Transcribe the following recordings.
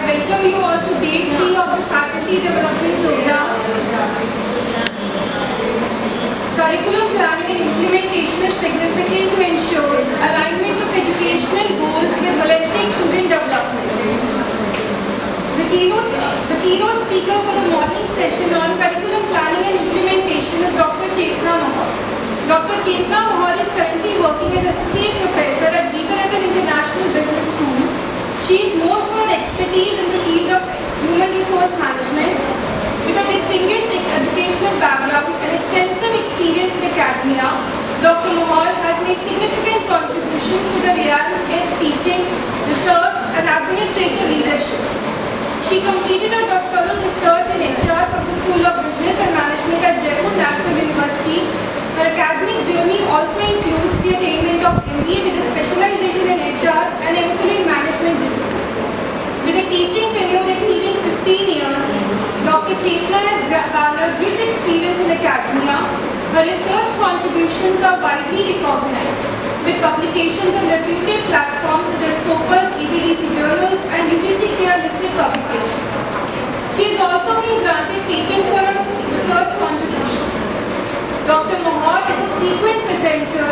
welcome you all to day 3 of the Faculty Development Program. Curriculum planning and implementation is significant to ensure alignment of educational goals with holistic student development. The keynote speaker for the morning session on curriculum planning and implementation is Dr. Chetna Mahal. Dr. Chetna Mahal is currently working as Associate Professor at Vivekananda International Business School. She is known for her expertise in the field of human resource management. With a distinguished educational background and extensive experience in academia, Dr. Mahal has made significant contributions to the realms of teaching, research and administrative leadership. She completed her doctoral research in HR from the School of Business and Management at Jaipur National University. Her academic journey also includes the attainment of MBA with a specialization in HR and MPhil in management discipline. With a teaching tenure exceeding 15 years, Dr. Chetna has garnered rich experience in academia. Her research contributions are widely recognized, with publications on reputed platforms such as Scopus, EBDC journals, and UGC-CARE listed publications. She has also been granted patent for her research contribution. Dr. Mahal is a frequent presenter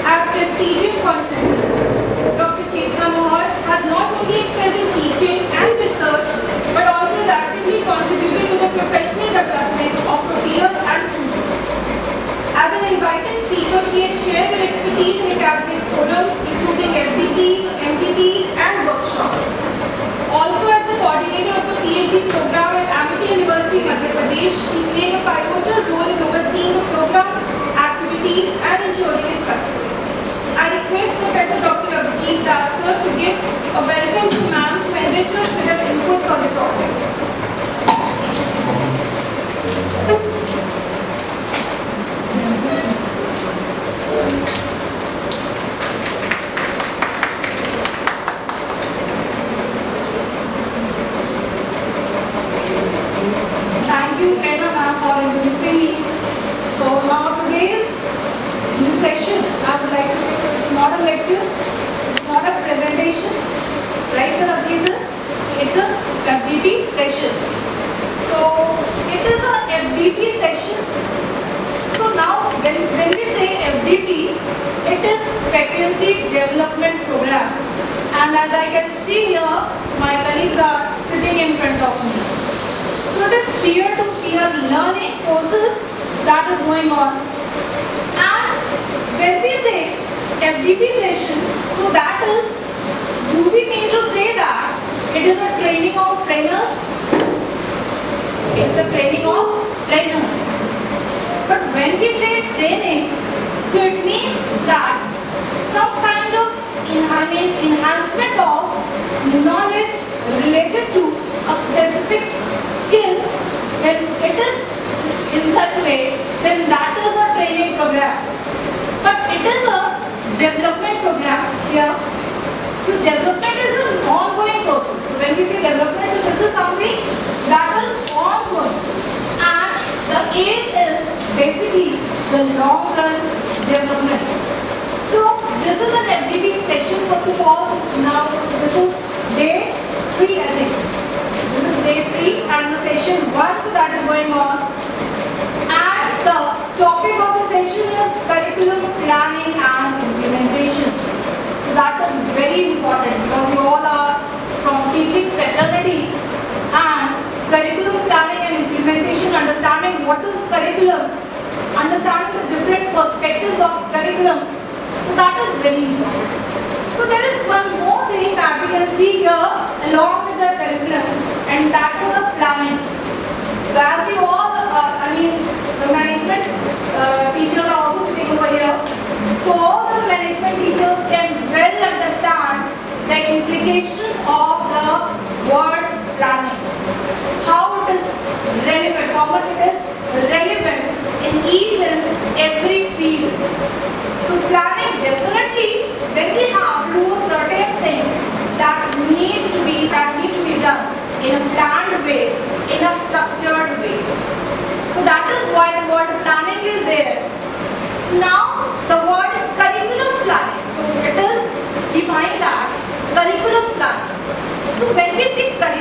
at prestigious conferences. Dr. Chetna Mahal has not only excelled in teaching and research, but also has actively contributed to the professional development of her peers and students. As an invited speaker, she has shared her expertise in academic forums, including FDPs, MPPs, and workshops. Also, as the coordinator of the PhD program at Amity University, Madhya Pradesh, she played a pivotal role in overseeing the program activities and ensuring its success. I request Professor Dr. Abhijit Das sir to give a welcome to ma'am to enrich us with her inputs on the topic. Thank you, Prerna ma'am, for introducing me. So now today's session, I would like to say, so it's not a lecture, it's not a presentation, right sir, Abhijit sir? It's a FDP session. So it is a FDP session. So now when we say FDP, it is Faculty Development Program. And as I can see here, my colleagues are sitting in front of me. So it is peer-to-peer learning courses that is going on. And when we say FDP session, so that is, do we mean to say that it is a training of trainers? It's the training of trainers. But when we say training, so it means that some kind of enhancement of knowledge related to a specific skill. When it is in such a way, then that is a training program. But it is a development program here. So development is an ongoing process. So when we say development, so this is something that is ongoing. And the aim is basically the long run development. So this is an FDP section first of all. Now this is day 3 I think. This is day 3 and the session 1 so that is going on. And the topic of the session is curriculum planning and implementation. So that is very important because we all are from teaching fraternity, and curriculum planning and implementation, understanding what is curriculum, understanding the different perspectives of curriculum, so that is very important. So there is one more thing that we can see here along with the curriculum, and that is the planning. So as we all, the management teachers are also sitting over here. So all the management teachers can well understand the implication of the word planning. How it is relevant, how much it is relevant in each and every field. So planning, definitely when we have to do a certain thing that need to be done in a planned way, in a structured way. So that is why the word planning is there. Now the word curriculum planning. So it is defined that curriculum planning. So when we say curriculum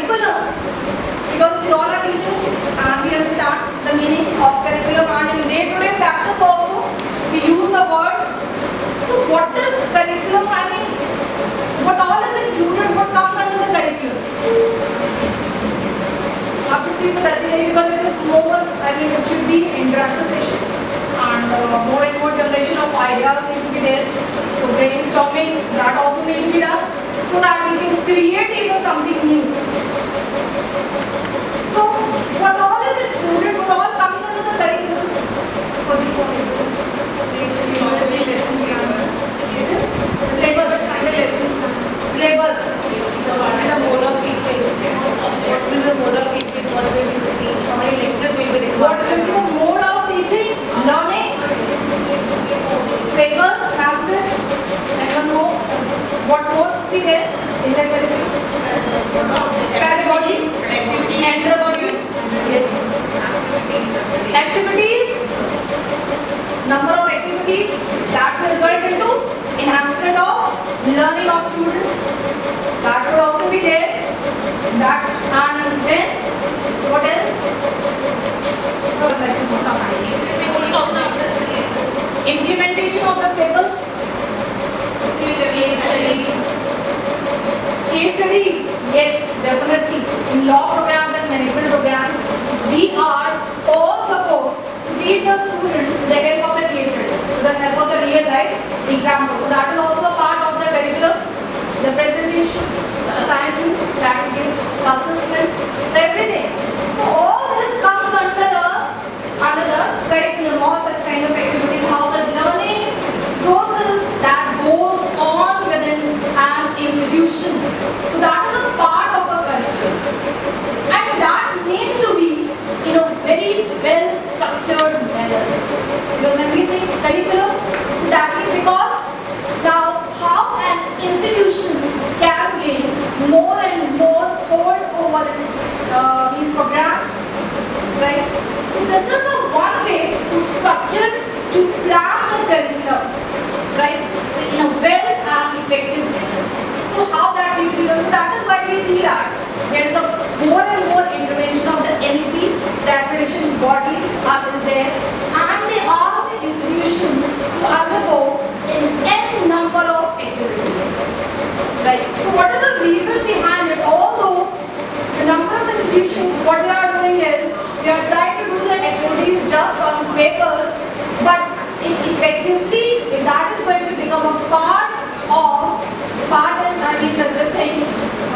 because it is more, it should be interactive session, and more and more generation of ideas need to be there. So brainstorming, that also needs to be done, so that we can create even something new. So what all is included, what all comes under the curriculum? Syllabus. What is the mode of teaching? What is the mode of teaching? What are we going to teach? How many lectures will be What required? is the mode of teaching? Learning. Syllabus, has it. Anyone know what more we get in the curriculum? Pedagogies. Andragogy. Yes. Activities. Number of activities that will result into enhancement of learning of students. That would also be there. That, and then what else? Implementation of the syllabus. Case studies. Case studies, yes, definitely. In law programs and management programs, we are all supposed to teach the students with the help of the case studies, with the help of the real life examples. So that is also a part of the curriculum. The presentations, the assignments that we give, the assessment, everything. So all this comes under the curriculum, all such kind of activities, how the learning process that goes on within an institution. So that is a part of a curriculum. And that needs to be in a very well structured manner. Because when we say curriculum, that is because now how an institution can gain more and more hold over its, these programs, right? So this is the one way to structure, to plan the curriculum, right? So in a well and effective manner. So how that needs to be done? So that is why we see that there is a more and more intervention of the NEP, the accreditation bodies is there, and they ask the institution to undergo an N number of activities, right? So what is the reason behind it? Although the number of institutions, what they are doing is they are trying to do the activities just on papers, but if effectively, if that is going to become a this thing,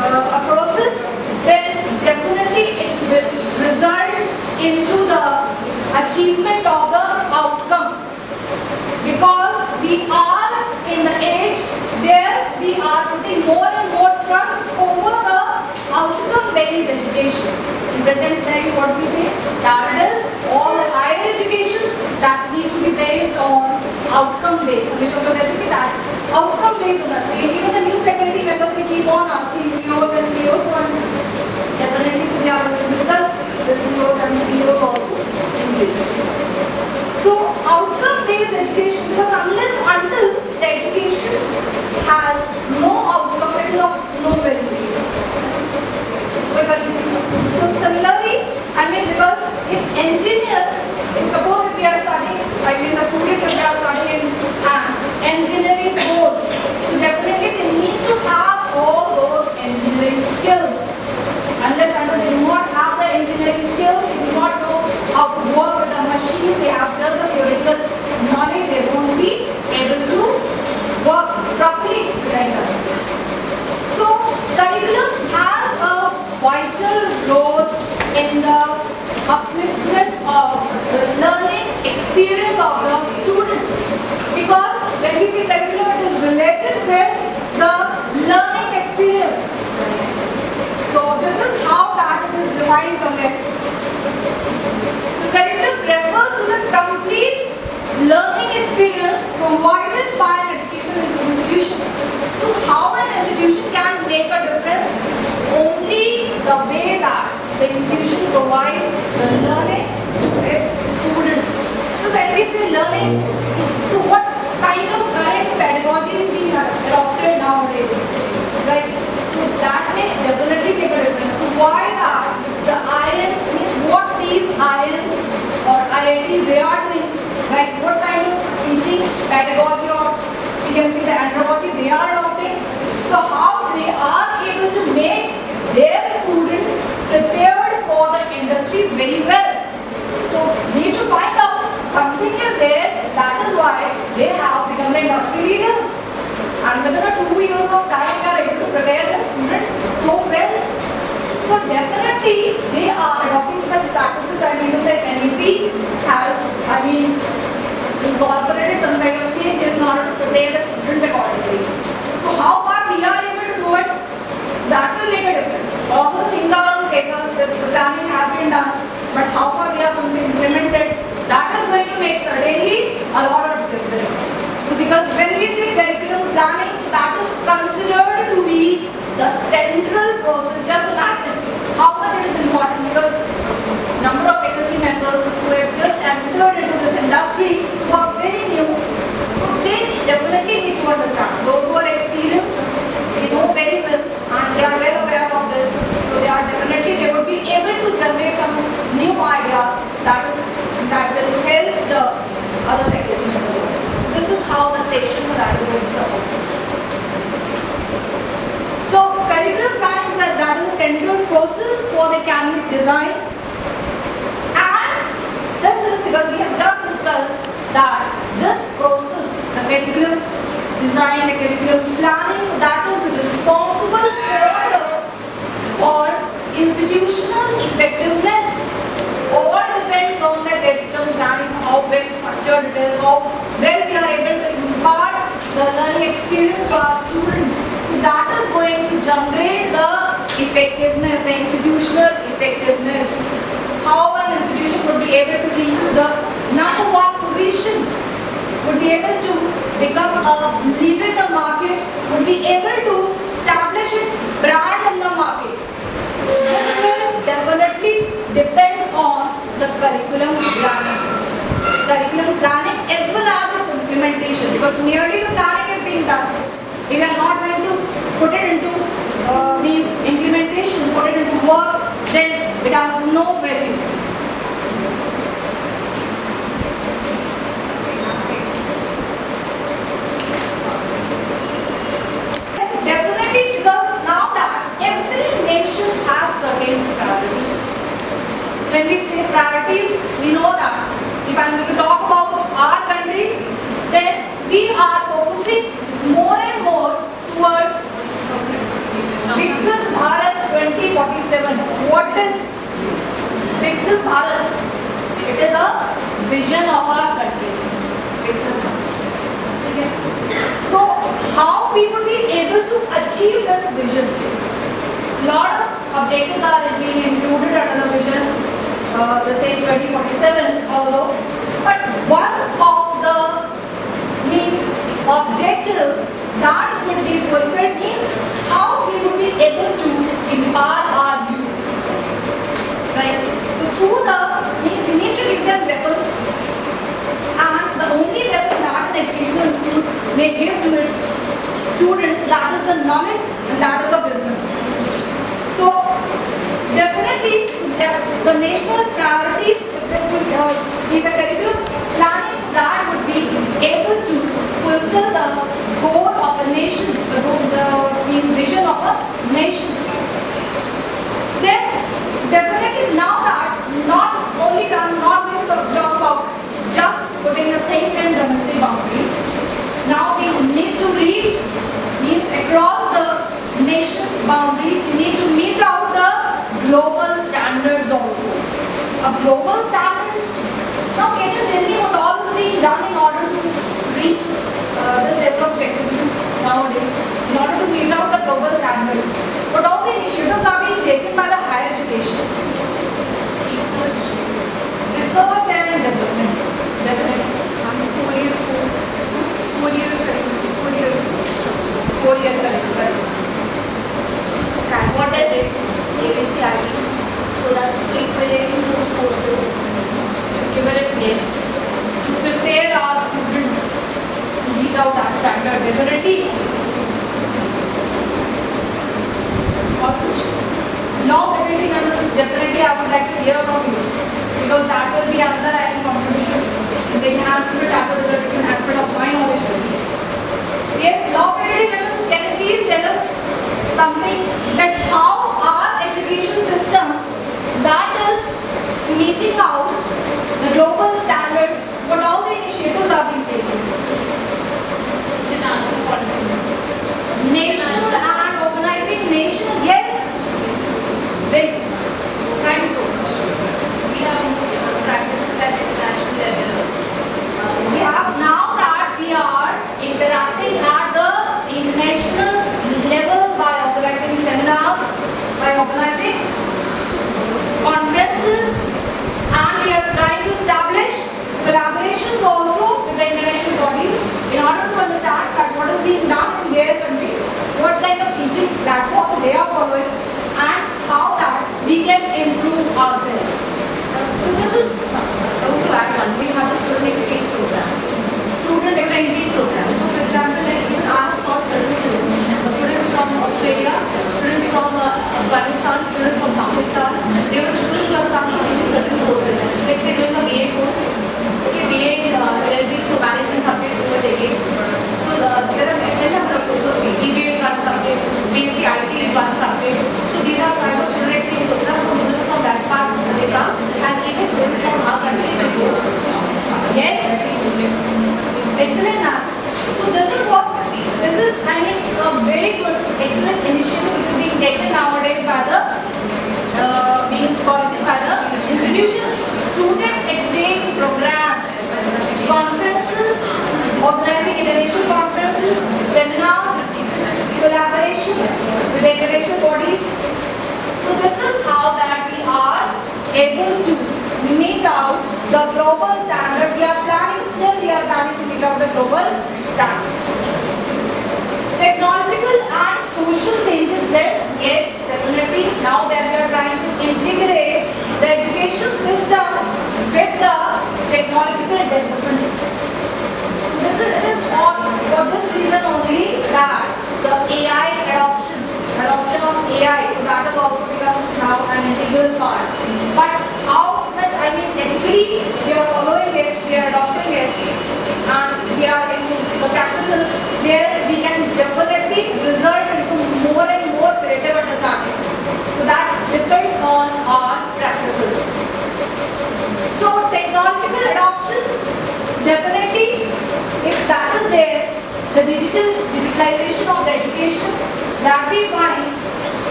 a process, then definitely it will result into the achievement of the outcome. Because we are in the age where we are putting more and more trust over the outcome-based education. In present scenario, what we say, that is all the higher education that needs to be based on outcome-based. So we should look at that outcome-based. Even the new faculty members, we keep on asking POs and POs, so definitely so we are going to discuss the COs and POs also in this. So outcome-based education, because until the education has no outcome, it is of no value. So similarly, because if engineer, suppose if we are studying, the students if they are studying in engineering course, so definitely they need to have all those engineering skills. Unless they do not have the engineering skills, they do not know how to work with the machines, they have just the theoretical knowledge, they won't be able to work properly with the industries. So curriculum has a vital role in the upliftment of the learning experience of the students. Because when we say curriculum, it is related with the learning experience. So this is how that is defined somewhere. So curriculum refers to the complete learning experience provided by an educational institution. So how an institution can make a difference? Only the way that the institution provides the learning to its students. So when we say learning, so what kind of current pedagogy is being adopted nowadays, right? So that may definitely make a difference. So why that? The IIMs means what these IIMs or IITs they are doing, like what kind of teaching pedagogy or you can see the andragogy they are adopting. So how they are able to make their students prepared for the industry very well. So need to find out something is there, that is why they have become the industry leaders. And within a 2 years of time, they are able to prepare their students so well. So definitely they are adopting such practices. Even the NEP has, incorporated some kind of changes in order to prepare the students accordingly. So how far we are able to do it, that will make a difference. All the things are on paper, the planning has been done, but how far we are going to implement it, that is going to make certainly a lot of difference. So because when we say curriculum planning, so that is considered to be the central process. Just imagine how much it is important, because number of faculty members who have just entered into this industry, who are very new, so they definitely need to understand. Those who are experienced, they know very well and they are well aware of this. So they would be able to generate some new ideas that will help the other faculty members. This is how the section for that is going to support. So curriculum planning is that is a central process for the academic design, and this is because we have just discussed that this process, the curriculum design, the curriculum planning, so that is responsible for institutional effectiveness. All depends on the curriculum planning, how well structured it is, how well we are able to impart the learning experience to our students. So that is going to generate the effectiveness, the institutional effectiveness. How an institution would be able to reach the number one position, would be able to become a leader in the market, would be able to establish its brand in the market. This will definitely depend on the curriculum planning. Curriculum planning as well as its implementation, because merely the planning is being done. If we are not going to put it into means implementation, put it into work, then it has no value. Definitely, because now that every nation has certain priorities. When we say priorities, we know that if I am going to talk about our country, then we are focusing more and more towards Viksit Bharat 2047. What is Viksit Bharat? It is a vision of our country. Viksit Bharat. So, how we would be able to achieve this vision? Lot of objectives are being included under the vision, the same 2047 although, but one of the means objective that would be fulfilled is how we would be able to empower our youth, right? So through the means we need to give them weapons, and the only weapon that an educational institute may give to its students, that is the knowledge and that is the wisdom. So definitely the national priorities is the curriculum planning that would be able to fulfill the goal of a nation, the vision of a nation. Then definitely now that not only I'm not going to talk about just putting the things in domestic boundaries. Now we need to reach means across the nation boundaries. We need to meet out the global standards also. Global standards. Now can you tell me what all is being done in order to reach this level of effectiveness nowadays, in order to meet out the global standards? What all the initiatives are being taken by the higher education? Research and development. Definitely. 4-year course, 4-year curriculum. What are its ABCITs so that equivalent those courses? Equivalentness to prepare our students to meet out that standard. Definitely. Law faculty members, definitely I would like to hear from you, because that will be another item contribution in the enhancement, academic enhancement of my knowledge. Yes, law faculty members, can you please tell us something that how our education system that is interacting at the international level by organizing seminars, by organizing conferences, and we are trying to establish collaborations also with the international bodies in order to understand that what is being done in their country, what kind of teaching platform they are following, and how that we can improve ourselves. So this is, I want to add one. We have the student exchange program. student exchange program. So for example, like even I have taught certain students from Australia, students from Afghanistan, students from Pakistan. They were students who have come to doing certain courses. Let's say doing a BA course, okay, BA in LLB, so management subjects they were taking. So there are many other courses. EBA is one subject, BSc IT is one subject. So these are kind of student exchange programs for students from that part of the come and even students from our country will go. Yes. Excellent, ma'am. So this is I mean, a very good, excellent initiative which is being taken nowadays by the colleges, by the institutions. Student exchange program, conferences, organizing international conferences, seminars, collaborations with the international bodies. So this is how that we are able to meet out the global standard. We are planning to meet out the global standards. Technological and social changes then, yes, definitely. Now that we are trying to integrate the education system with the technological developments. It is all for this reason only that the AI adoption of AI, so that has also become now an integral part. But how much, I mean, ethically we are following it, we are adopting it, and we are into the practices where we can definitely result into more and more creative understanding. So that depends on our practices. So technological adoption, definitely, if that is there, the digitalization of the education that we find,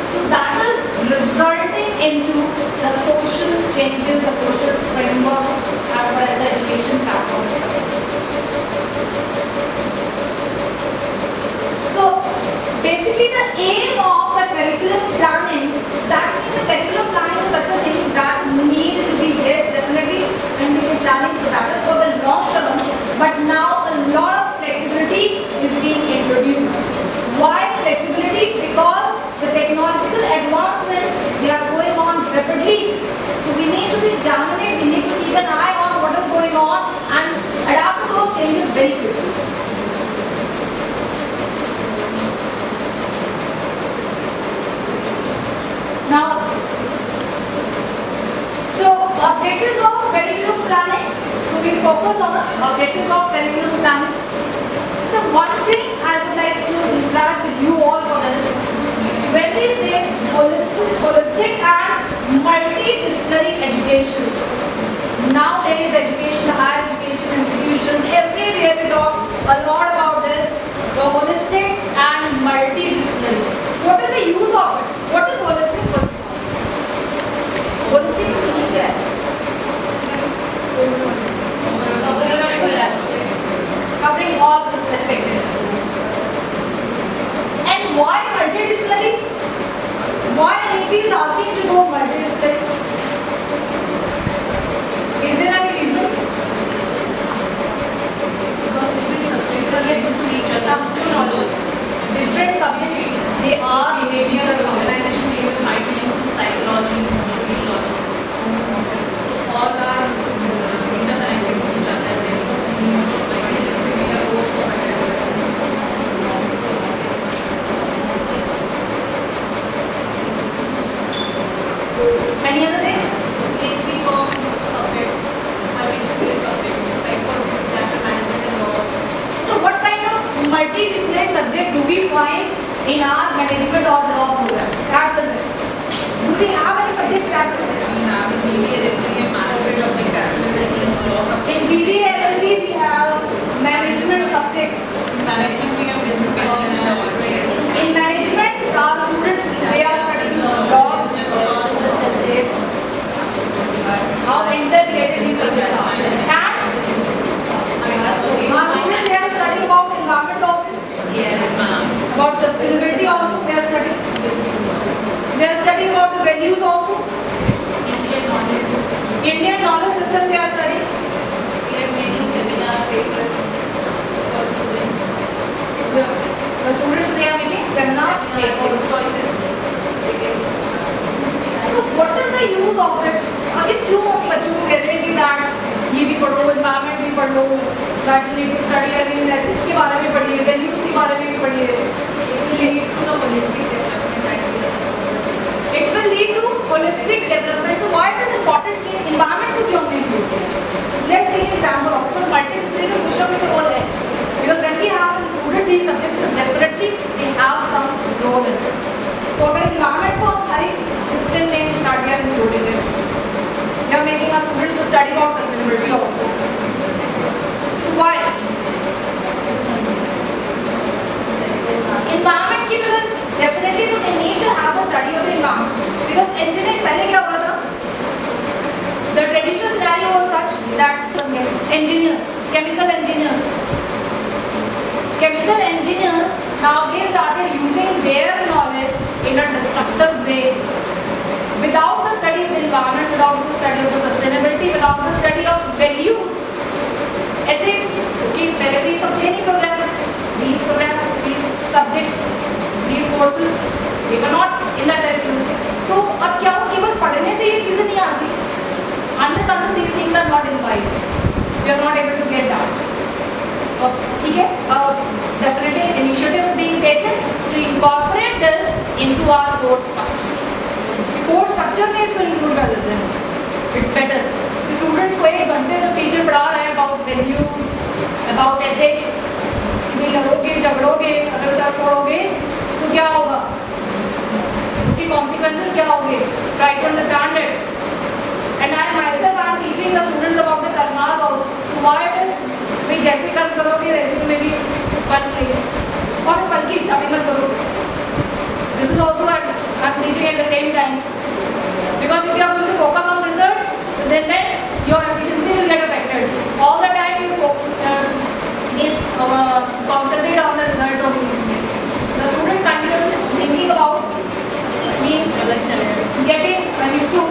so that is resulting into the social changes, the social framework as far as the education platform is concerned. So basically the aim of the curriculum planning, that means the curriculum planning is such a thing that needs to be, yes, definitely when we say planning, so that is for the long term, but now a lot of flexibility is being introduced. Why flexibility? Because the technological advancements, they are going on rapidly. So we need to be dynamic, we need to keep an eye on what is going on and adapt to those changes very quickly. Now, so objectives of curriculum planning. So we focus on the objectives of curriculum planning. The one thing I would like to interact with you all for this, when we say holistic and multidisciplinary education, nowadays education, the higher education institutions, everywhere we talk a lot about this, the holistic and multidisciplinary. What is the use of it? What is holistic first of all? Holistic meaning क्या है? Covering all aspects. And why multidisciplinary? Why AP is asking to go multidisciplinary? Is there any reason? Because different subjects are linked to each other. Different subjects, they are behavior or organization behavior might be linked to psychology, neurology. So all are interconnected with each other. Therefore, we need multidisciplinary approach for multidisciplinary. any other thing? Think of subjects, multidisciplinary subjects, like for example, management and law. So what kind of multidisciplinary subject do we find in our management or law program? Start present. Do we have any subjects start present? We have in BBA, there will be management subjects as well as distinct law In subjects. BBA, LLB, we have management subjects. Management, we have business law. In management, our students, they are studying laws. Yes. How interrelated these subjects are. And our students, they are studying about environment papers. choices. So what is the use of it? अगर क्यों बच्चों को कहते हैं कि that ये भी पढ़ो, environment भी पढ़ लो, that you need to study, I mean ethics के बारे में पढ़िए, values के बारे में भी पढ़िए. It will lead to the holistic development that we are discussing. It will lead to holistic development. So why it is important कि environment को क्यों हमने include किया? Let's take an example of because multidisciplinary question में तो role है. Because when we have included these subjects, definitely they have some role in it. तो अगर environment को हम हर एक discipline में start किया including it, we are making our students to study about sustainability also. So why? Environment की because definitely so they need to have the study of the environment because engineering पहले क्या हो रहा था? The traditional scenario was such that engineers, chemical engineers, now they started using their knowledge in a destructive way without the study of the environment, without the study of the sustainability, without the study of values, ethics. क्योंकि पहले तो ये सब थे नहीं programs, these subjects, these courses, they were not in that curriculum. तो अब क्या हो केवल पढ़ने से ये चीजें नहीं आती. Unless these things are not imbibed, we are not able to get that. ठीक है, definitely initiative is being taken to incorporate this into our course structure. Course structure में इसको इंक्लूड कर देते हैं. It's better. स्टूडेंट्स को 1 घंटे जब टीचर पढ़ा रहे हैं अबाउट वैल्यूज, अबाउट एथिक्स, कि लड़ोगे झगड़ोगे अगर सर फोड़ोगे तो क्या होगा, उसकी कॉन्सिक्वेंसेस क्या होंगे, try to understand it. And I myself I am teaching the students about the karmas also. Why it is भाई जैसे कर्म करोगे वैसे तुम्हें भी फल मिलेगा और फल की इच्छा भी मत करो. This is also I am teaching at the same time because if you are going to focus on results then your efficiency will get affected. All the time you concentrate on the results of the student continuously thinking about means getting through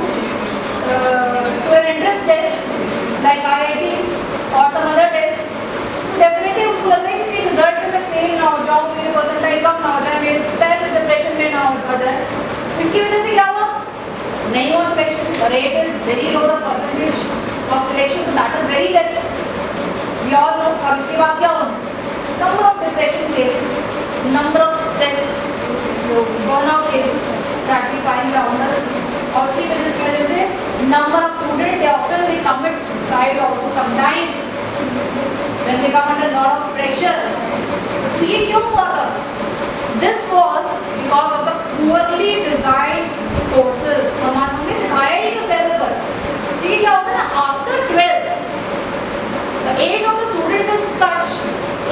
to an entrance test like IIT or some other test. Definitely उसको लग रहा है कि result में मैं fail ना हो जाऊँ, मेरे परसेंटाइल कम ना हो जाए, मेरे पेरेंट्स डिप्रेशन में ना हो जाए. इसकी वजह से क्या हुआ, नहीं हो selection. Rate is very low, the percentage of selection that is very less. We all know. अब इसके बाद क्या होगा, number of depression cases, number of stress, burnout cases that we find around us. और उसकी वजह से number of students they often they commit suicide also sometimes when they come under lot of pressure. तो ये क्यों हुआ था? This was because of the poorly designed courses. हमने सिखाया ही उस लेवल पर. ये क्या होता है ना, after 12th the age of the students is such,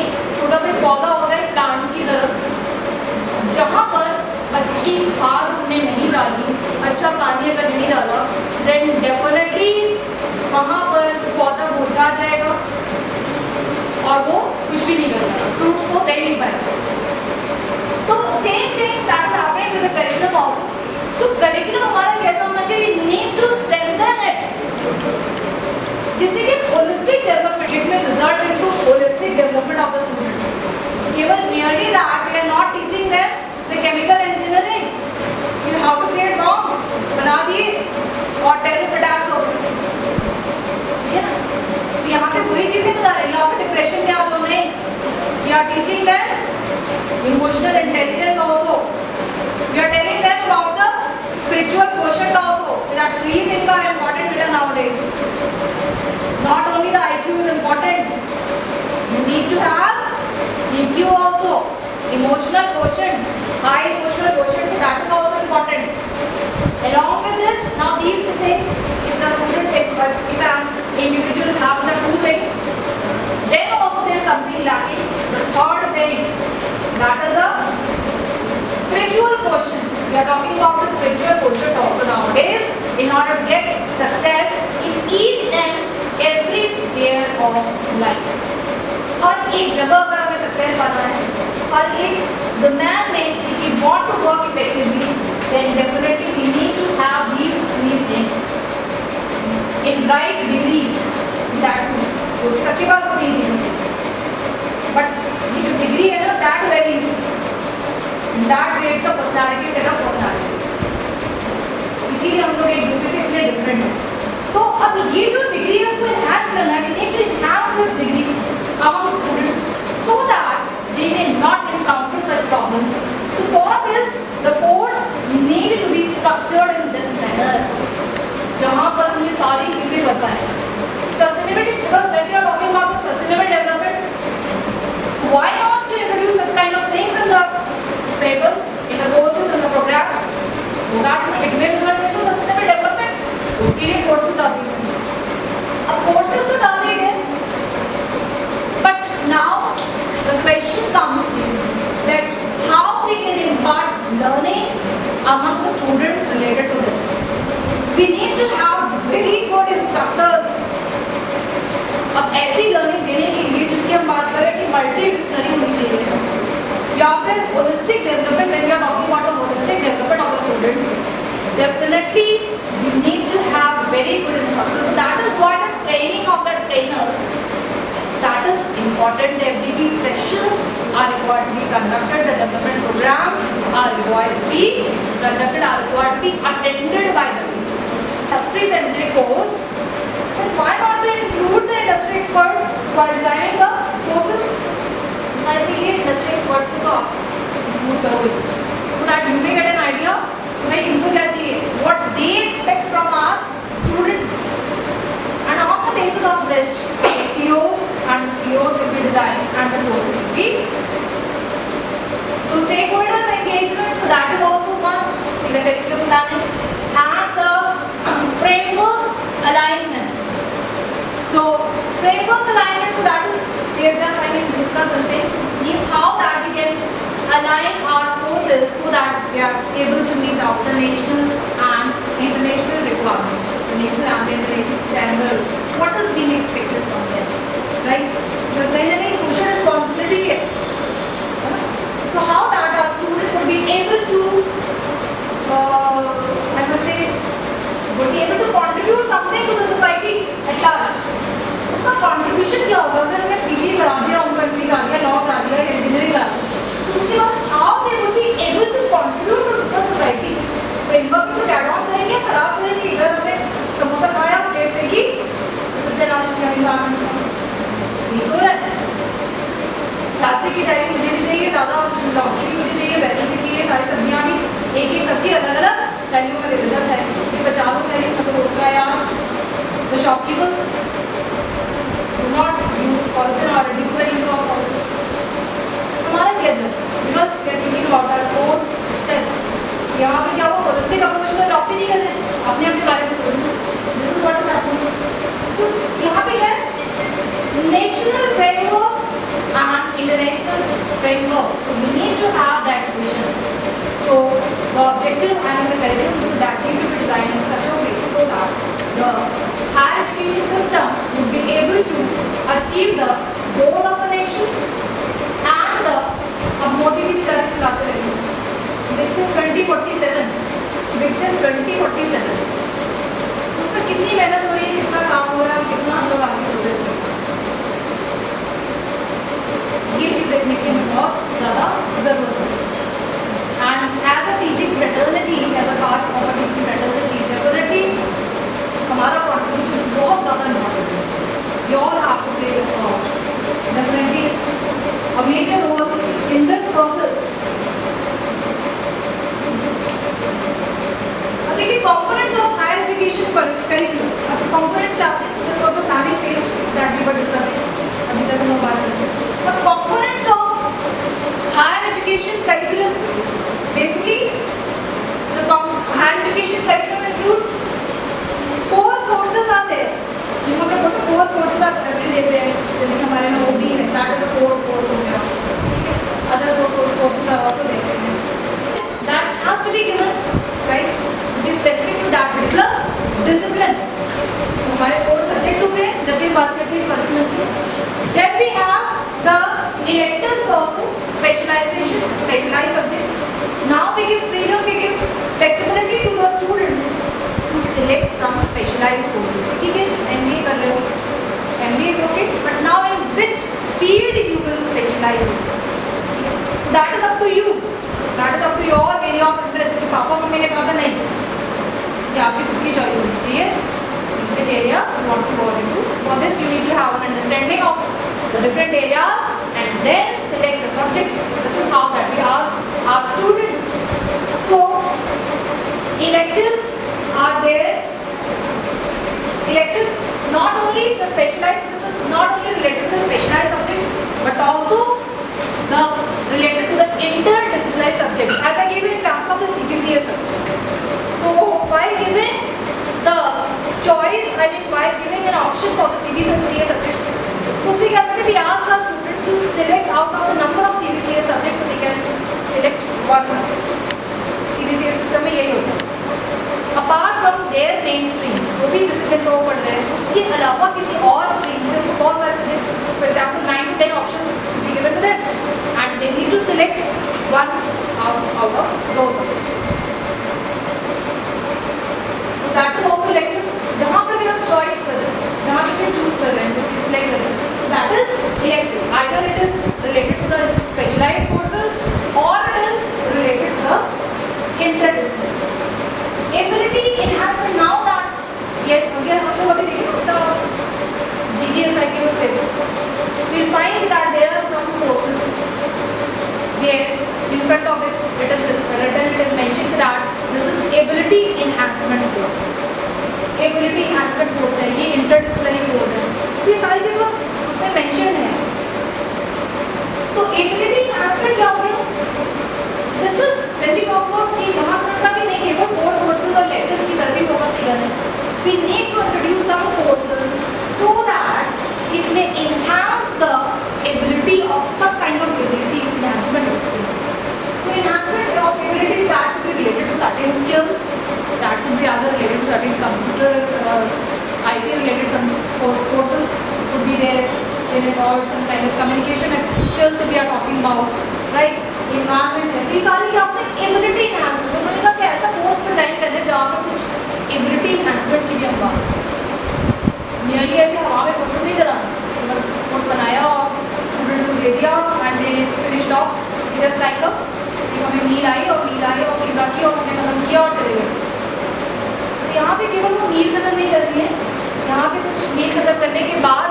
एक छोटा सा पौधा होता है प्लांट्स की तरह, जहाँ पर अच्छी खाद हमने नहीं डाली, अच्छा पानी अगर नहीं डाला, then definitely वहाँ पर पौधा मुरझा जाएगा और वो कुछ भी नहीं करेगा, फ्रूट्स तो दे नहीं पाएगा. तो same thing that is happening with the curriculum also. तो करिकुलम हमारा कैसा होना चाहिए, we need to strengthen it जिससे कि होलिस्टिक डेवलपमेंट इट में result into holistic development of the students. केवल merely that we are not teaching them the chemical engineering, you have to create bombs बना दिए और टेररिस्ट अटैक्स हो गए. ठीक है ना, तो यहाँ पे वही चीजें बता रहे हैं. यहाँ पे डिप्रेशन क्या हो नहीं, we are teaching them emotional intelligence also. We are telling them about the spiritual quotient also. That 3 things are important nowadays. Not only the IQ is important, you need to have EQ also. Emotional quotient, high emotional quotient, so that is also important. Along with this, now these things, if the student, if an individual has the 2 things, then also there is something lacking. The third thing, that is the spiritual quotient. We are talking about the spiritual quotient also nowadays in order to get success in each and every sphere of life. हर एक जगह अगर हमें success पाना है, हर एक domain में if we want to work effectively, then definitely we need to have these 3 things in right degree. That तो सबके पास तो नहीं है, but ये जो डिग्री है ना that varies. that creates a personality, set of personality. इसीलिए हम लोग एक दूसरे से इतने डिफरेंट हैं. तो अब ये जो डिग्री है उसको enhance करना है. We need to enhance this degree among students so that they may not encounter such problems. So for this, the course need to be structured in this manner. जहाँ पर हम ये सारी चीजें कर पाए. Sustainability, because when we are talking about the sustainable development, why not to introduce such kind of things in the syllabus, in the courses, in the programs, so that it may result in sustainable development. उसके लिए courses आते हैं. अब courses तो डाल दिए गए, but now the question comes that how we can impart learning among the students related to this. We need to have very good instructors. अब ऐसी लर्निंग देने के लिए जिसकी हम बात करें कि मल्टीडिसिप्लिनरी होनी चाहिए या फिर holistic development, when we are talking about the holistic development of the students, definitely we need to have very good instructors. So that is why the training of the trainers, that is important. The FDP sessions are required to be conducted, the development programs are required to be conducted, are required to be attended by the teachers. Industry-centric course, then why not to include the industry experts while designing the courses? इसीलिए industry experts को तो आप include करो, so that you may get an idea भाई इनको क्या चाहिए, what they expect from our students, and on the basis of which COs and POs will be designed and the courses will be. So stakeholders engagement, so that is also must in the curriculum planning, and the framework alignment. So framework alignment, so that is we have just discussed this thing, is how that we can align our courses so that we are able to meet out the national and international requirements, the national and international standards. What is being expected from them, right? Because कहीं ना कहीं social responsibility है. So how that our students would be able to, I must say, would be able to contribute something to the society at large. उसका contribution क्या होगा अगर हमने PG करा दिया, उनका MBA करा दिया, law करा दिया, engineering करा दिया, तो उसके बाद how they would be able to contribute to the society? Framework को add on करेंगे, खराब करेंगे, इधर हमने समोसा खाया, प्लेट फेंकी, सत्यानाश किया environment का. ये तो है. प्लास्टिक की डायरी मुझे भी चाहिए, ज़्यादा लौकी मुझे चाहिए, बैगन भी चाहिए, सारी सब्जियाँ भी एक एक सब्जी अलग-अलग थैलियों में दे देता है. ये 50 थैली मतलब प्रयास. The shopkeepers do not use polythene or reduce the use of polythene. हमारा क्या है? Because we are thinking about our own self. यहाँ पे क्या हुआ? Holistic approach तो adopt ही नहीं कर रहे, अपने अपने बारे में सोचना. This is what is happening. तो यहाँ पे है national framework and international framework. So we need to have that vision. So the objective and the curriculum is that need to be designed in such a way so that the higher education system would be able to achieve the goal of the nation and the अब मोदी जी बेचारे चलाते रहेंगे विकसित 2047 उस पर कितनी मेहनत हो रही है, कितना काम हो रहा है, कितना हम लोग आगे प्रोग्रेस कर रहे हैं, ये चीज़ देखने की हमें बहुत ज़्यादा ज़रूरत है. And as a teaching fraternity, as a part of a teaching fraternity, definitely हमारा कॉन्ट्रीब्यूशन बहुत ज़्यादा इम्पोर्टेंट है. You all have to play definitely a major role in this process. देखिए components of higher education curriculum. अब components क्या होते हैं? This was the planning phase that we were discussing. अभी तक हम बात कर रहे हैं. But components of higher education curriculum, basically the higher education curriculum includes core courses are there. जिनको हम लोग बोलते हैं core courses आप every देते हैं, जैसे कि हमारे में OB है, that is a core course हो गया, ठीक है? Other core courses are also देते हैं. That has to be given, right? Which is specific to that particular discipline. तो हमारे core subjects होते हैं जब भी बात करते हैं curriculum की. Then we have the electives also, specialization, specialized subjects. Now we give freedom, we give flexibility to the students to select some specialized courses. ठीक है, MBA कर रहे हो, MBA is okay, but now in which field you will specialize? That is up to you. That is up to your area of interest. पापा मम्मी ने कहा था नहीं, ये आपकी खुद की चॉइस होनी चाहिए, which area you want to go into. For this you need to have an understanding of the different areas and then select the subjects. This is how that we ask our students. So electives are there. Electives not only the specialized, this is not only related to the specialized subjects but also the related to the interdisciplinary subjects. As I gave an example of the CBCS subjects. So while giving the choice, I mean while giving an option for the CBCS subjects, उसमें क्या करते हैं, we ask our students to select out of the number of CBCS subjects so they can select one subject. CBCS system में यही होता है। Apart from their mainstream, जो भी डिसिप्लिन को पढ़ रहे हैं, उसके अलावा किसी और स्ट्रीम से उनको बहुत सारे subjects, for example 9 to 10 options will be given to them and they need to select one out of those subjects. That is also elective. जहाँ पर भी हम चॉइस कर रहे हैं, जहाँ पर भी चूज कर रहे हैं, कुछ सिलेक्ट कर रहे हैं, that is elective. Either it is related to the specialized courses or it is related to the interdisciplinary. Ability enhancement, now that yes, earlier हम लोग अभी देखें the GGSIQ was famous. We find that there are some courses where in front of it it is written, it is mentioned that this is ability enhancement course. Ability enhancement course है, ये interdisciplinary course है, ये सारी चीज़ बस उसमें mentioned है। तो ability enhancement क्या हो गया? This is when we talk about कि यहाँ पर का कि नहीं केवल core courses और lectures की तरफ ही focus नहीं कर रहे, we need to introduce some courses so that it may enhance the ability of some kind of ability enhancement. So enhancement of ability start to be related to certain skills, that could be either related to certain computer, IT related some courses could be there, then involve some kind of communication skills we are talking about, right? Environment है, ये सारी क्या होते हैं ability enhancement। उन्होंने कहा कि ऐसा कोर्स डिजाइन करना है जहाँ पर कुछ ability enhancement की भी हम बात करें। नियरली ऐसे हवा में कोर्सेज नहीं चलाना, बस कोर्स बनाया और स्टूडेंट्स को दे दिया and they finished of just like अ हमें मील आई और पिज़्ज़ा की और हमने खत्म किया और चले गए। यहाँ पे केवल वो मील खत्म नहीं करती है, यहाँ पे कुछ मील खत्म करने के बाद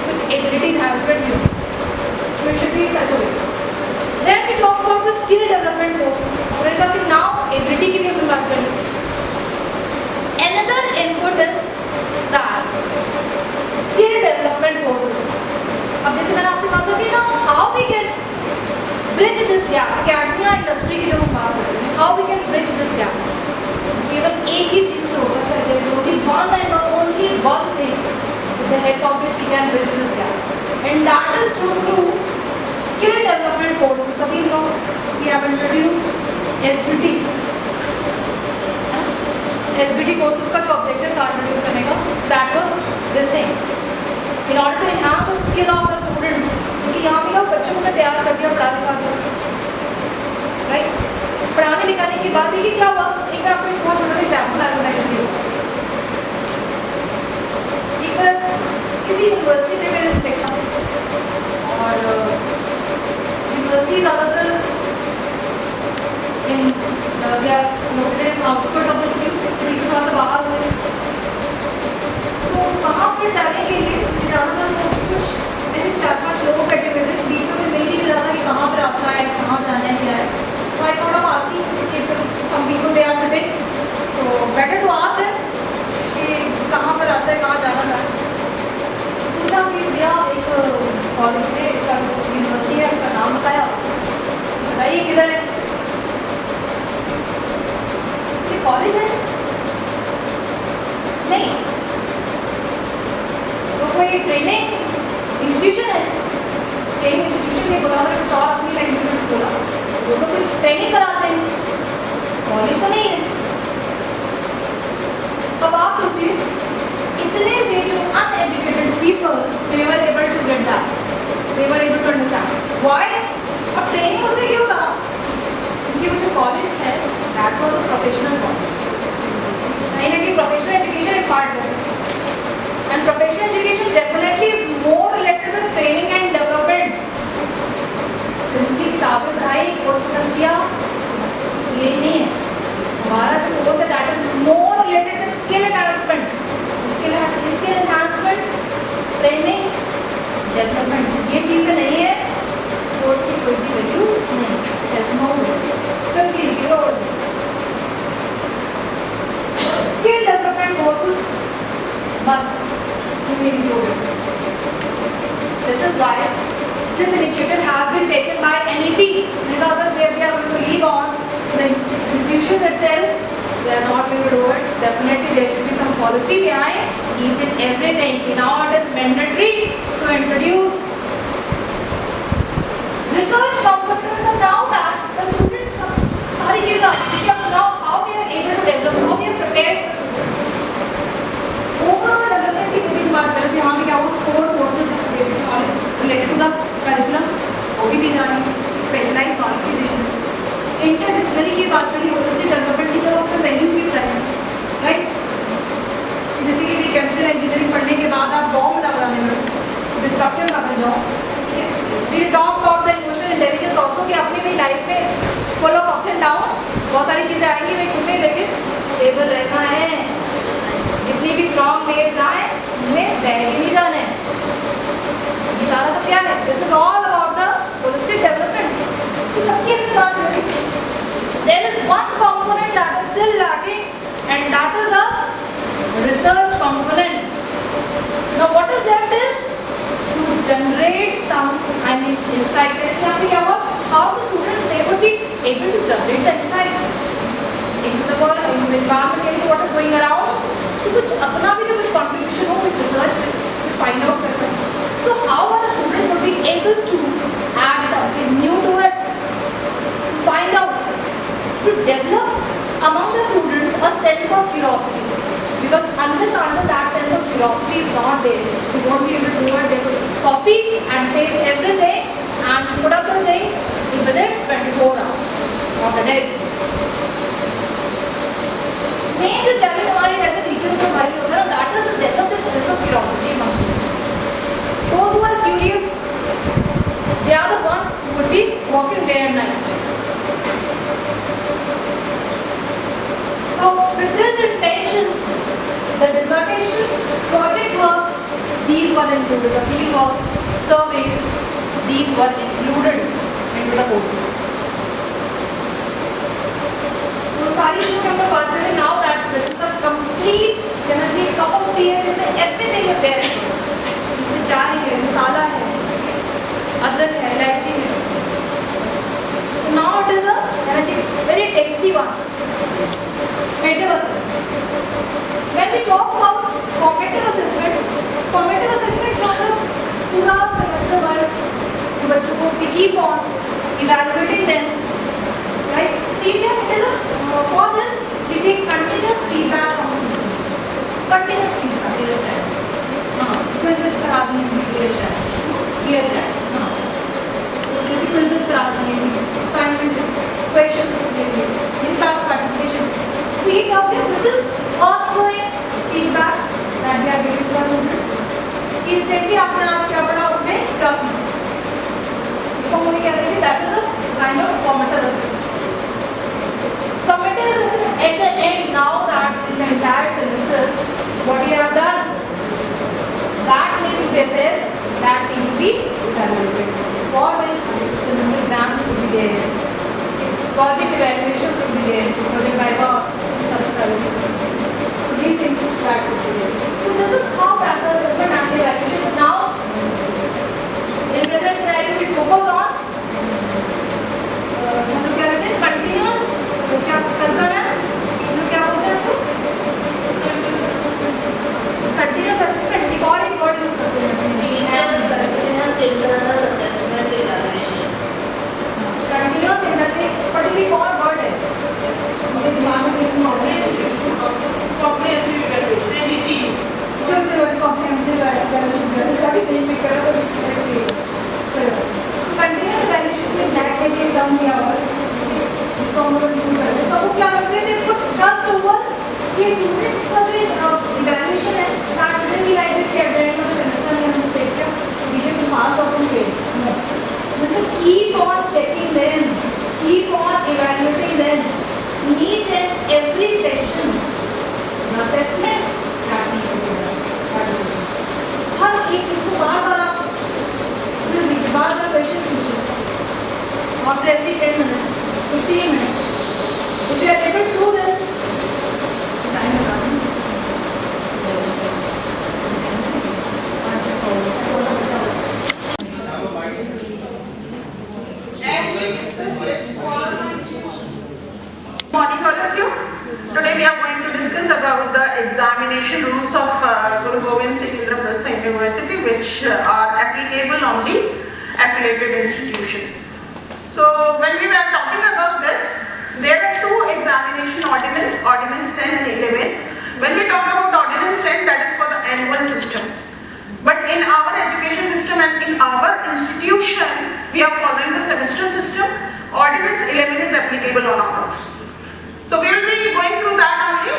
कुछ एबिलिटी एनहांसमेंट भी तो it should be such a way. Then we talk about the skill development courses. हमने कहा कि नाउ एबिलिटी की भी हम बात करें। Another input is that skill development courses. अब जैसे मैंने आपसे कहा था कि ना how we can bridge this gap, academia industry की जो हम बात कर रहे हैं, how we can bridge this gap, केवल एक ही चीज़ से हो सकता है, there is only one and only one thing with the help of which we can bridge this gap, and that is through skill development courses. अभी लोग we have introduced SBT, SBT courses का जो objective था introduce करने का, that was this thing, in order to enhance the skill of the students, क्योंकि यहाँ पे लोग बच्चों को तैयार कर दिया, पढ़ा लिखा दिया, राइट? पढ़ाने लिखाने की बात है कि क्या हुआ, एक मैं आपको एक बहुत छोटा सा एग्जाम्पल आ बताई थी। एक बार किसी यूनिवर्सिटी में मेरे सिलेक्शन, और यूनिवर्सिटी ज़्यादातर in located in outskirts of the city से थोड़ा सा बाहर हुए, तो वहाँ पर जाने के लिए ज़्यादातर कुछ ऐसे 4-5 लोग बैठे हुए थे, बीच में कोई मिल नहीं रहा था कि कहाँ पर रास्ता है, कहाँ जाना है, क्या है। So I thought of asking some people they are sitting, so better to ask them कि कहाँ पर रास्ता है, कहाँ जाना था। पूछा कि भैया एक कॉलेज है, इसका यूनिवर्सिटी है, उसका नाम बताया, बताइए किधर है। ये कॉलेज है? नहीं। तो कोई ट्रेनिंग इंस्टीट्यूशन है? ट्रेनिंग इंस्टीट्यूशन नहीं बोला, मैंने कुछ और अपनी लैंग्वेज में बोला, वो तो कुछ ट्रेनिंग कराते हैं, कॉलेज तो नहीं है। अब आप सोचिए, इतने से जो uneducated people they were able to get that, they were able to understand why. अब ट्रेनिंग उसने क्यों कहा? क्योंकि वो जो कॉलेज है that was a professional college, कहीं ना कहीं प्रोफेशनल एजुकेशन इम्पार्ट करते हैं, and professional education definitely is more related with training and development. Simply किताबें पढ़ाई, कोर्स खत्म किया, ये ही नहीं है, हमारा जो कोर्स है that is more related with skill enhancement, skill enhancement, training, development. ये चीज़ें नहीं है, कोर्स की कोई भी वैल्यू नहीं, there's no simply zero। Skill development courses must be included. This is why this initiative has been taken by NEP. And other way we are going to leave on the institutions itself, we are not going to do it. Definitely there should be some policy behind each and everything. Now it is mandatory to introduce research component, and now that the students सारी चीज़ें now how we are able to develop, how we are prepared overall development की यदि बात करें तो यहाँ पे क्या हुआ, core courses basic knowledge related to the curriculum वो भी दी जा रही है, specialized knowledge भी दी जा रही है, interdisciplinary की बात करें, holistic development की जो आपने values भी बताई, right? जैसे कि chemical engineering पढ़ने के बाद आप bomb लगाने में disruptive ना बन जाओ, ठीक है? We talk about the emotional intelligence also कि अपनी भी life में full of ups and downs, बहुत सारी चीज़ें आएंगी, मैं तुम्हें लेकिन stable रहना है, जितनी भी स्ट्रॉन्ग वेव्स आए उनमें बह ही नहीं जाना है। ये सारा सब क्या है? This is all about the holistic development. तो सबकी अपनी बात करें, there is one component that is still lacking and that is a research component. Now what is that is to generate some insights। यहाँ पे क्या हुआ, how the students they would be able to generate the insights into the world, into the environment, into what is going around। तो कुछ अपना भी तो कुछ contribution हो, कुछ research में कुछ find out कर पाए। So how are the students would be able to add something new to it, to find out, to develop among the students a sense of curiosity, because unless that sense of curiosity is not there, you won't be able to do it. They will copy and paste everything and put up the things within 24 hours on the desk। Main जो challenge हमारे ऐसे teachers को हमारे होता है ना, that is to develop this sense of curiosity among students. Those who are curious, they are the one who would be working day and night. So with this intention, the dissertation, project works, these were included, the field works, surveys, these were included into the courses. सारी चीज़ों की हम बात करें, now that this is a complete कहना चाहिए cup of T है जिसमें एवरीथिंग इज देयर, जिसमें चाय है, मसाला है, अदरक है, इलायची है। नाउ इट इज अ कहना चाहिए very tasty one, formative assessment. When we talk about formative assessment जो हम पूरा सेमेस्टर भर बच्चों को keep on evaluating them, right? Feedback, it is a for this we take continuous feedback from students, continuous feedback real time। quizzes करा दिए real time, जैसे quizzes करा दिए, assignment questions दे दिए, in class participation। तो ये क्या होता है, this is ongoing feedback that we are giving to our students कि exactly आपने आज क्या पढ़ा, उसमें क्या सीखा, उसको हम क्या कहते हैं, that is a kind of formative assessment। Summative assessment at the end, now that in the entire semester what you have done, that need to be assessed, that need to be evaluated, for which semester exams will be there, project evaluations will be there, project viva, so these things that will be there। So this is how that assessment and evaluations now in present scenario we focus on क्या कहते हैं, continuous, क्या चल रहा है, क्या बोलते हैं उसको, continuous assessment। एक और एक वर्ड यूज करते हैं teachers continuous internal assessment evaluation, continuous internal, particularly एक और वर्ड है मुझे दिमाग में नहीं आ रहा है, comprehensive evaluation, and if you जो भी वर्ड comprehensive evaluation कर रहे हैं, फिर भी कर रहे हैं, continuous evaluation में ब्लैक में एक टर्म दिया हुआ है, इसको हम लोग यूज करते हैं। तो वो क्या करते हैं, वो ट्रस्ट ओवर कि स्टूडेंट्स का जो इवैल्यूएशन है, that shouldn't be like this at the end of the semester में हम देखते हैं दीजिए तुम पास और तुम फेल, मतलब keep on checking them, keep on evaluating them. in each and every section, the assessment happening over there. हर एक को बार-बार आप बार-बार क्वेश्चन पूछिए after every 10 minutes, 15 minutes. If you are able to do this, time is running. As we discussed yesterday, morning all of you. Today we are going to discuss about the examination rules of Guru Gobind Singh Indraprastha University, which are applicable on the affiliated institutions. So when we were talking about this, there are two examination ordinance, Ordinance 10 and 11. When we talk about Ordinance 10, that is for the annual system. But in our education system and in our institution, we are following the semester system. Ordinance 11 is applicable on ours. So we will be going through that only.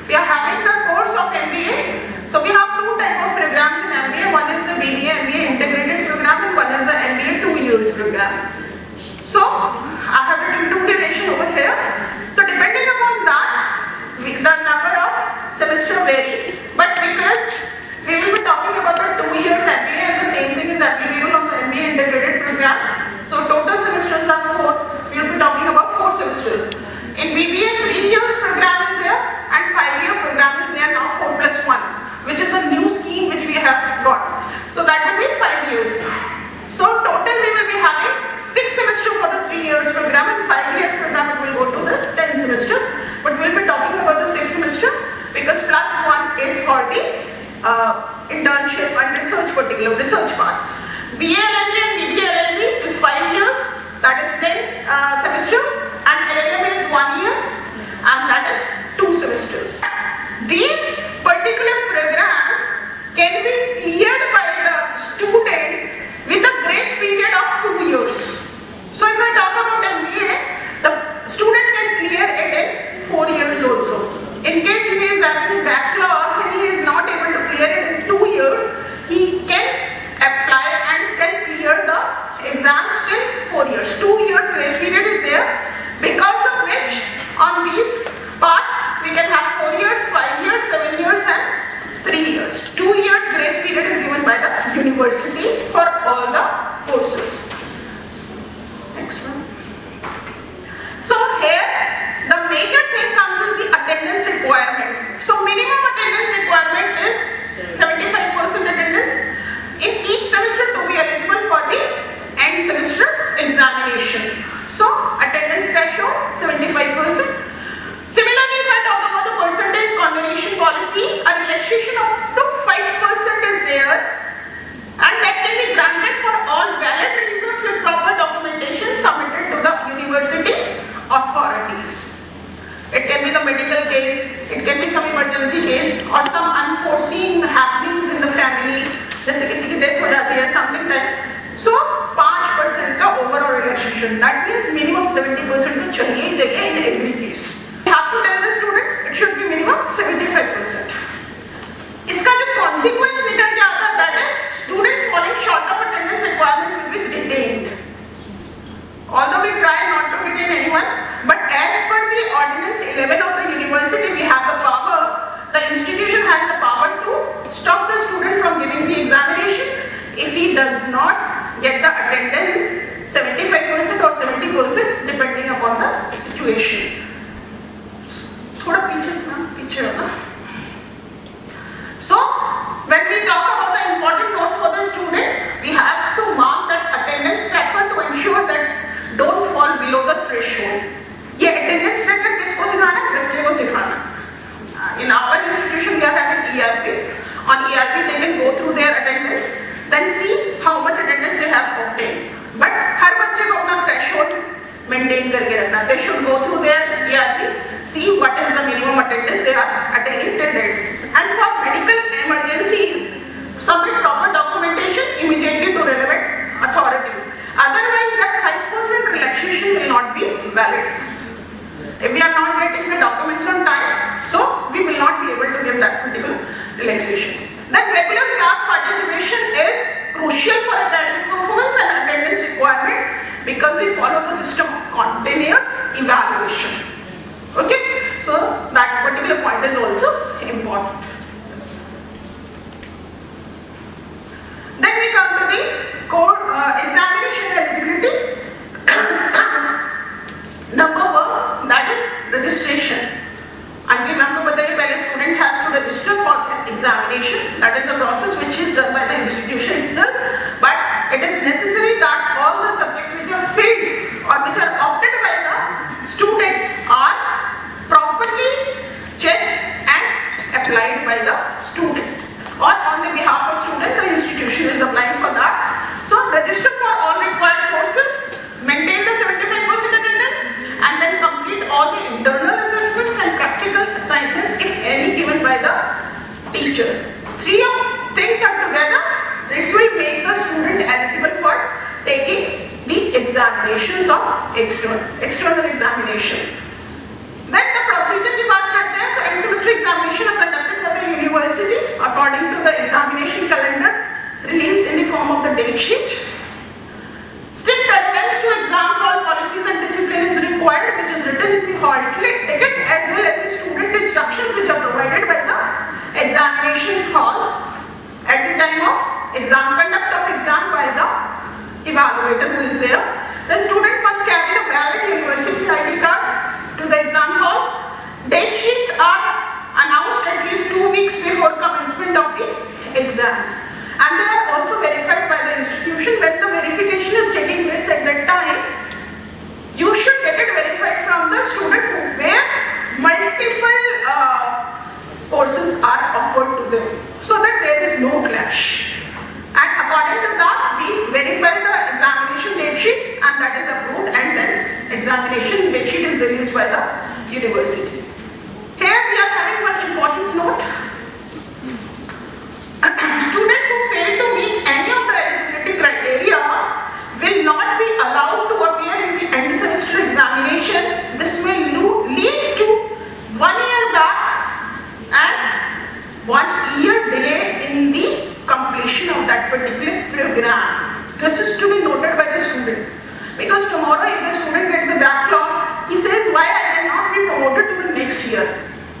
We are having the course of MBA. So we have two types of programs in MBA. One is the BBA MBA integrated program and one is the MBA 2 years program. So I have written two duration over here. So depending upon that, the number of semester vary. But because we will be talking about the 2 years MBA and the same thing is applicable on the MBA integrated program. So total semesters are 4. We will be talking about 4 semesters. In BBA 3 years program is there and 5-year program is there now 4+1, which is a new scheme which we have got. So that will be 5 years. So total we will be having 6 semesters for the 3 years program and 5 years program will go to the 10 semesters. But we will be talking about the 6th semester because +1 is for the internship and research, particular research part. BA LLB and BBA LLB is 5 years, that is 10 semesters, and LLM is 1 year and that is 2 semesters. These particular programs can be cleared by the student with a grace period of 2 years. So if I talk about MBA, the student can clear it in 4 years also. In case he is having backlogs and he is not able to clear it in 2 years, he can apply and can clear the exams till 4 years. 2 years grace period is there, because of which on these parts we can have 4 years, 5 years, 7 years and 3 years. 2 years grace period is given by the university for all the courses. Next one. So here the major thing comes is the attendance requirement. So minimum attendance requirement is 75% attendance in each semester to be eligible for the end semester examination. So attendance threshold 75%. Similarly, if I talk about the percentage combination policy, a relaxation up to 5% is there and that can be granted for all valid reasons with proper documentation submitted to the university authorities. It can be the medical case, it can be some emergency case or some unforeseen happenings in the family, जैसे किसी की death हो जाती है, something like. So 5% का overall relaxation. That means minimum 70% तो चाहिए ही चाहिए in every case. You have to tell the student it should be minimum 75%. इसका जो consequence निकल के आता है, that is students falling short of attendance requirements will be detained. Although we try not to detain anyone, but as per the Ordinance 11 of the university, we have the power, the institution has the power to stop the student from giving the examination if he does not get the attendance 75% or 70% depending upon the situation. थोड़ा पीछे होना. So when we talk about the important notes for the students, we have to mark that attendance tracker to ensure that don't fall below the threshold. ये attendance tracker किसको सिखाना है? बच्चे को सिखाना. In our institution we are having ERP. On ERP they can go through their attendance, then see how much attendance they have obtained. But हर बच्चे को अपना threshold maintain करके रखना. They should go through their ERP, see what is the minimum attendance they are attaining till date. And for medical emergencies, submit proper documentation immediately to relevant authorities. Otherwise, that 5% relaxation will not be valid. If we are not getting the documents on time, so we will not be able to give that particular relaxation. Then regular class participation is crucial for academic performance and attendance requirement because we follow the system of continuous evaluation. that particular point is also important. Then we come to the core examination eligibility. Number 1, that is registration. Anjali ma'am ko bataiye, pehle student has to register for examination. That is a process which is done by the institution itself. But it is necessary that all the subjects which are filled or which are opted by the student are properly checked and applied by the student. Or on the behalf of student, the institution is applying for that. So register for all required courses, maintain the 75% attendance, and then complete all the internal assessments and practical assignments, if any, given by the teacher. 3 of things are together. This will make the student eligible for taking the examinations of external examinations. Then the procedure की बात करते हैं, तो end semester examination are conducted by the university according to the examination calendar released in the form of the date sheet. Strict adherence to exam hall policies and discipline is required, which is written in the hall ticket, as well as the student instructions which are provided by the examination hall at the time of conduct of exam by the evaluator who is there. The student must carry the valid university ID card to the exam hall. Date sheets are announced at least 2 weeks before commencement of the exams, and they are also verified by the institution. When the verification is taking place at that time, you should get it verified from the student where multiple courses are offered to them, so that there is no clash. And according to that, we verify the examination date sheet, and that is approved, and then examination date sheet is released by the university. Here we are having one important note. Students who fail to meet any of the eligibility criteria will not be allowed to appear in the end semester examination. This will lead to 1 year back and 1 year delay in the completion of that particular program. This is to be noted by the students, because tomorrow if the student gets the backlog, he says, why I cannot be promoted to the next year.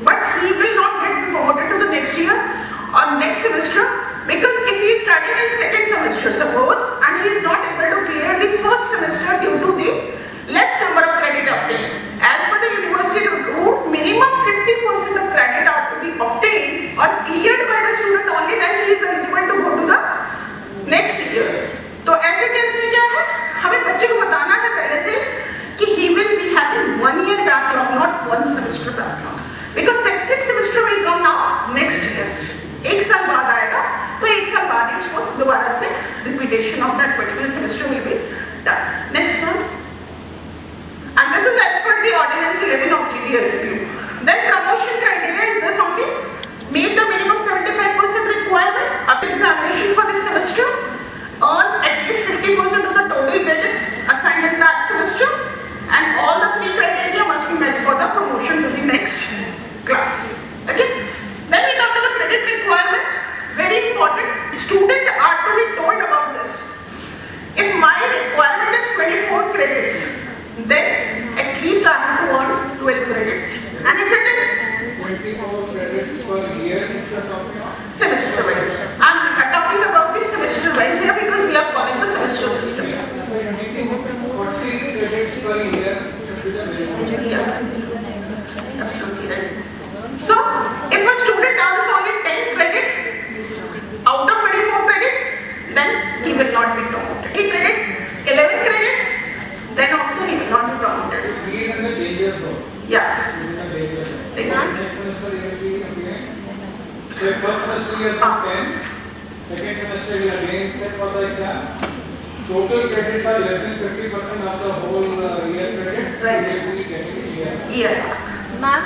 But he will not be promoted to the next year or next semester, because if he is studying in second semester, suppose, and he is not able to clear the first semester due to the less number of credit obtained. As per the university route, minimum 50% of credit are to be obtained or cleared by the student, only then he is eligible to go to the next year. तो ऐसे case में क्या है, हमें बच्चे को बताना है पहले से कि he will be having 1 year backlog, not 1 semester backlog, because second semester will come now next year. 1 साल बाद आएगा, तो 1 साल बाद ही उसको दोबारा से repetition of that particular semester will be done. Next one. And this is as per the ordinance 11 of GDSU. Then promotion criteria is this only: meet the minimum 75% requirement of examination for this semester, earn at least 50% of the total credits assigned in that semester, and all the 3 criteria must be met for the promotion to the next class. Okay. Then we come to the credit requirement. Very important. Students are to be told about this. If my requirement is 24 credits, then at least I have to earn 12 credits. And if it is 24 credits per year, semester wise, I am talking about the semester wise here because we are following the semester system. 40 credits per year. Yeah, absolutely right. So, if a student earns only 10 credit out of 24 credits, then he will not be promoted. He credits 11 credits, then also he will not be promoted. He is in the danger zone. Yeah. Next semester you will see again. So first semester you have 10, second semester you again set for the exam. Total credits are less than 50% of the whole year credits. Right. You will be getting a year. Yeah. Ma'am,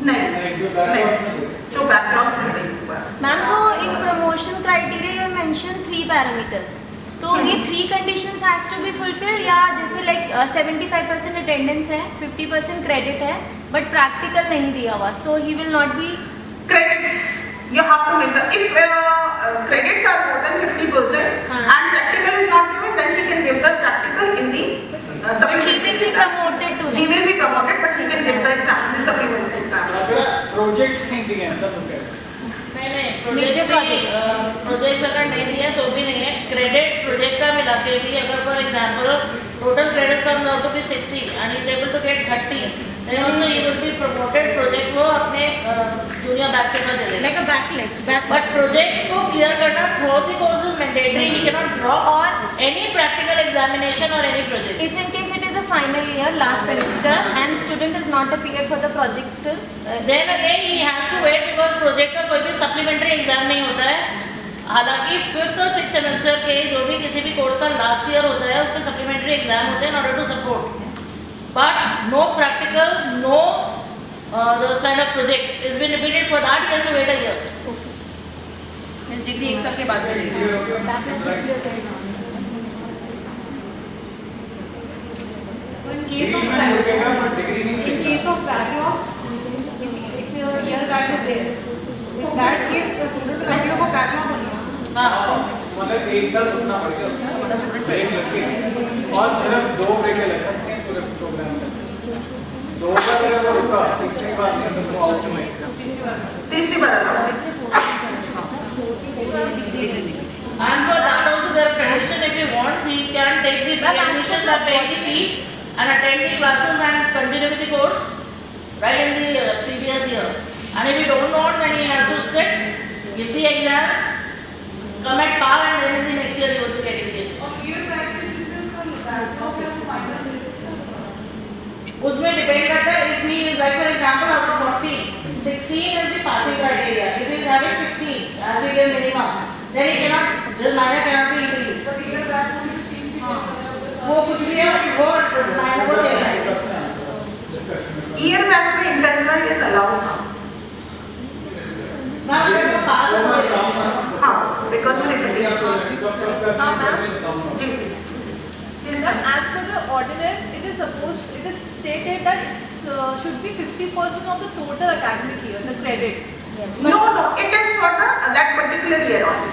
नहीं, जो backlog से नहीं हुआ. Ma'am, so in promotion criteria you mentioned 3 parameters. तो ये 3 conditions has to be fulfilled, या जैसे like 75% attendance है, 50% credit है, but practical नहीं दिया हुआ, so he will not be. Credits you have to measure. If credits are more than 50% and practical is not given, then he can give the practical in the But he will अंदर रुके हैं। नहीं projects अगर नहीं दिए तो भी नहीं है, क्रेडिट प्रोजेक्ट का मिला के भी अगर for example total credit comes out to be 60 and is able to get 30 then also he will be promoted, project वो अपने जूनियर बैच के साथ दे देगा Like a back. But project को क्लियर करना through the course is mandatory, he can not drop और any practical examination और any project. If in case it is a final year, last semester, and student is not appeared for the project, then again he has to wait because project का कोई भी supplementary exam नहीं होता है। हालांकि 5th और 6th semester के जो भी किसी भी कोर्स का लास्ट ईयर होता है उसके सप्लीमेंट्री एग्जाम होते हैं in order to support, but no practicals, no those kind of project is been repeated, for that he has to wait a year. His degree एक साल के बाद मिलेगी। So in case of backlogs, basically if your year guide is there, in that case the student continue को backlog बनना। हाँ, मतलब एक साल रुकना पड़ेगा उसमें, ब्रेक लगे और सिर्फ 2 ब्रेक लग सकते हैं पूरे प्रोग्राम में। 2 बार अगर वो रुका, तीसरी बार नहीं तो वो आउट में। तीसरी बार allowed है। and for that also there are conditions, if he wants he can take the admissions and pay the fees and attend the classes and continue with the course right in the previous year, and if he don't want then he has to sit, give the exams, come at par, and then in the next year he will be getting the उसमें depend करता है, if he is like for example out of 40 16 is the passing criteria, if he is having 16 as the year minimum then he cannot, this minor cannot be increased, वो कुछ भी है वो minor को same है। Year back में internal is allowed now. Ma'am अगर वो पास हो गया हाँ, because of repetition. Ji ji. Yes, sir. As per the ordinance, it is stated that it should be 50% of the total academic year, the credits. No, it is for that particular year only.